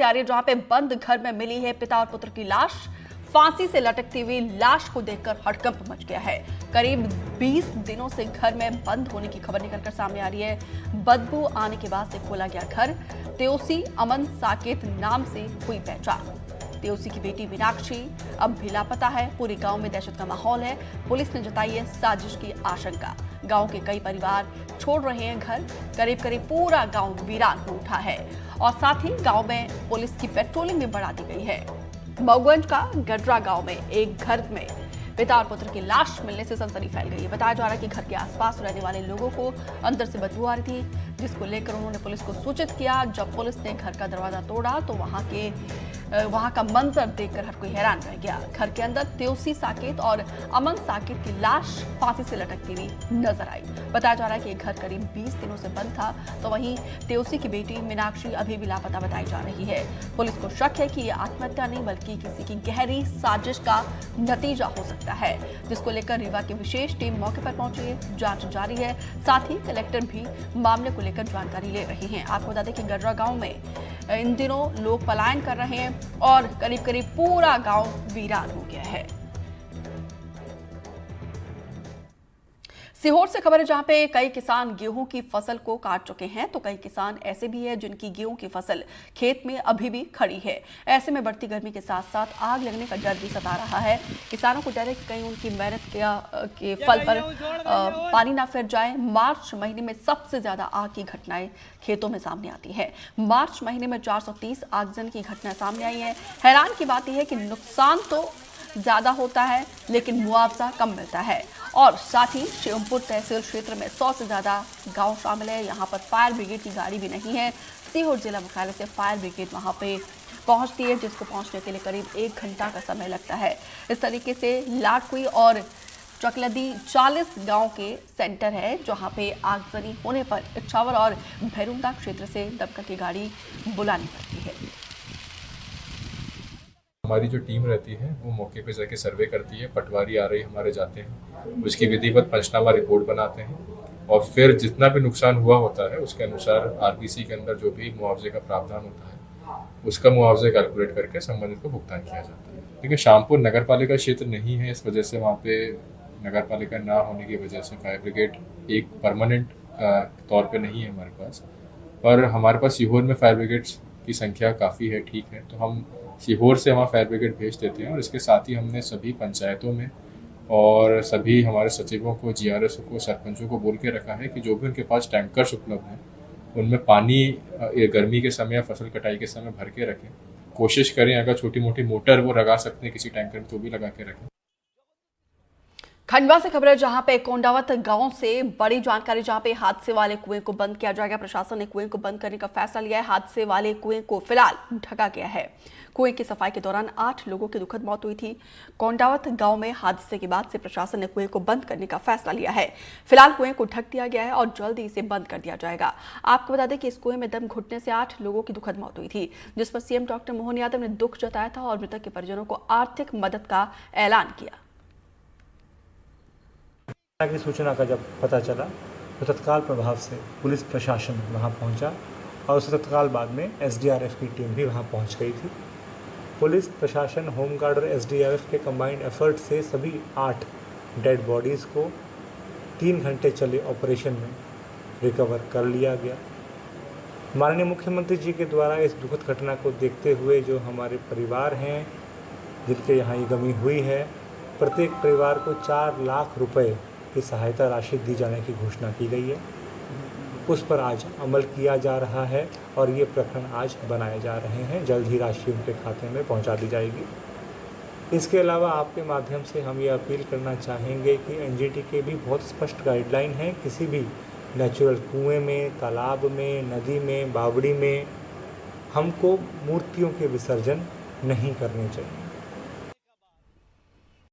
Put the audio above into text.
से आ रही है, जहां पे बंद घर में मिली है पिता और पुत्र की लाश। फांसी से लटकती हुई लाश को देखकर हड़कंप मच गया है। करीब 20 दिनों से घर में बंद होने की खबर निकलकर सामने आ रही है। बदबू आने के बाद से खोला गया घर। तेओसी अमन साकेत नाम से हुई पहचान। तेओसी की बेटी मीनाक्षी अब भी लापता है। पूरे गांव में दहशत का माहौल है। पुलिस ने जताई है साजिश की आशंका। गांव के कई परिवार छोड़ रहे हैं घर। करीब करीब पूरा गांव वीरान हो उठा है और साथ ही गांव में पुलिस की पेट्रोलिंग भी बढ़ा दी गई है। मऊगंज का गडरा गांव में एक घर में पिता और पुत्र की लाश मिलने से सनसनी फैल गई है। बताया जा रहा है कि घर के आसपास रहने वाले लोगों को अंदर से बदबू आ रही थी, जिसको लेकर उन्होंने पुलिस को सूचित किया। जब पुलिस ने घर का दरवाजा तोड़ा तो वहां का मंजर देखकर हर कोई हैरान रह गया। घर के अंदर तेओसी साकेत और अमन साकेत की लाश फांसी से लटकती हुई नजर आई। बताया जा रहा है कि घर करीब 20 दिनों से बंद था, तो वहीं तेओसी की बेटी मीनाक्षी अभी भी लापता बताई जा रही है। पुलिस को शक है कि यह आत्महत्या नहीं बल्कि किसी की गहरी साजिश का नतीजा हो सकता है, जिसको लेकर रीवा की विशेष टीम मौके पर पहुंची है। जांच जारी है। साथ ही कलेक्टर भी मामले को लेकर जानकारी ले रही हैं। आपको बता दें कि गडरा गांव में इन दिनों लोग पलायन कर रहे हैं और करीब करीब पूरा गांव वीरान हो गया है। सीहोर से खबर है, जहां पे कई किसान गेहूं की फसल को काट चुके हैं, तो कई किसान ऐसे भी हैं जिनकी गेहूं की फसल खेत में अभी भी खड़ी है। ऐसे में बढ़ती गर्मी के साथ साथ आग लगने का डर भी सता रहा है। किसानों को डर है कि कहीं उनकी मेहनत के फल पर पानी ना फिर जाए। मार्च महीने में सबसे ज्यादा आग की घटनाएं खेतों में सामने आती है। मार्च महीने में 430 आगजनी की घटना सामने आई है। हैरान की बात यह है कि नुकसान तो ज्यादा होता है लेकिन मुआवजा कम मिलता है। और साथ ही शिवपुर तहसील क्षेत्र में 100 से ज्यादा गांव शामिल है। यहाँ पर फायर ब्रिगेड की गाड़ी भी नहीं है। सीहोर जिला मुख्यालय से फायर ब्रिगेड वहां पे पहुंचती है, जिसको पहुंचने के लिए करीब 1 घंटा का समय लगता है। इस तरीके से लाटकुई और चकलदी 40 गांव के सेंटर है, जहां पे आगजनी होने पर इछावर और भैरुंदा क्षेत्र से दमकल की गाड़ी बुलानी पड़ती है। हमारी जो टीम रहती है वो मौके पे जाके सर्वे करती है। पटवारी आ रही हमारे जाते हैं, उसकी विधिवत पंचनामा रिपोर्ट बनाते हैं और फिर जितना भी नुकसान हुआ होता है उसके अनुसार आरपीसी के अंदर जो भी मुआवजे का प्रावधान होता है उसका मुआवजा कैलकुलेट करके संबंधित को भुगतान किया जाता है। देखिए, शामपुर नगर पालिका क्षेत्र नहीं है, इस वजह से वहाँ पे नगर पालिका ना होने की वजह से फायर ब्रिगेड एक परमानेंट तौर पर नहीं है हमारे पास। पर हमारे पास सीहोर में फायर ब्रिगेड्स की संख्या काफ़ी है, ठीक है, तो हम सीहोर से वहाँ फायर ब्रिगेड भेज देते हैं। और इसके साथ ही हमने सभी पंचायतों में और सभी हमारे सचिवों को, जीआरएस को, सरपंचों को बोल के रखा है कि जो भी उनके पास टैंकर्स उपलब्ध हैं उनमें पानी गर्मी के समय या फसल कटाई के समय भर के रखें। कोशिश करें अगर छोटी मोटी मोटर वो लगा सकते हैं किसी टैंकर में तो भी लगा के रखें। खंडवा से खबर है, जहां पे कोंडावत गांव से बड़ी जानकारी, जहां पे हादसे वाले कुएं को बंद किया जाएगा। प्रशासन ने कुएं को बंद करने का फैसला लिया है। हादसे वाले कुएं को फिलहाल ढका गया है। कुएं की सफाई के दौरान 8 लोगों की दुखद मौत हुई थी। कोंडावत गांव में हादसे के बाद से प्रशासन ने कुएं को बंद करने का फैसला लिया है। फिलहाल कुएं को ढक दिया गया है और जल्द ही इसे बंद कर दिया जाएगा। आपको बता दें कि इस कुएं में दम घुटने से 8 लोगों की दुखद मौत हुई थी, जिस पर सीएम डॉक्टर मोहन यादव ने दुख जताया था और मृतक के परिजनों को आर्थिक मदद का ऐलान किया। की सूचना का जब पता चला तो तत्काल प्रभाव से पुलिस प्रशासन वहां पहुंचा और उसके तत्काल बाद में एसडीआरएफ की टीम भी वहां पहुंच गई थी। पुलिस प्रशासन, होमगार्ड और एसडीआरएफ के कंबाइंड एफर्ट से सभी 8 डेड बॉडीज़ को 3 घंटे चले ऑपरेशन में रिकवर कर लिया गया। माननीय मुख्यमंत्री जी के द्वारा इस दुखद घटना को देखते हुए जो हमारे परिवार हैं जिनके यहाँ ये गमी हुई है, प्रत्येक परिवार को 4 लाख रुपए की सहायता राशि दी जाने की घोषणा की गई है। उस पर आज अमल किया जा रहा है और ये प्रकरण आज बनाए जा रहे हैं। जल्द ही राशि उनके खाते में पहुंचा दी जाएगी। इसके अलावा आपके माध्यम से हम ये अपील करना चाहेंगे कि एनजीटी के भी बहुत स्पष्ट गाइडलाइन है, किसी भी नेचुरल कुएं में, तालाब में, नदी में, बावड़ी में हमको मूर्तियों के विसर्जन नहीं करने चाहिए।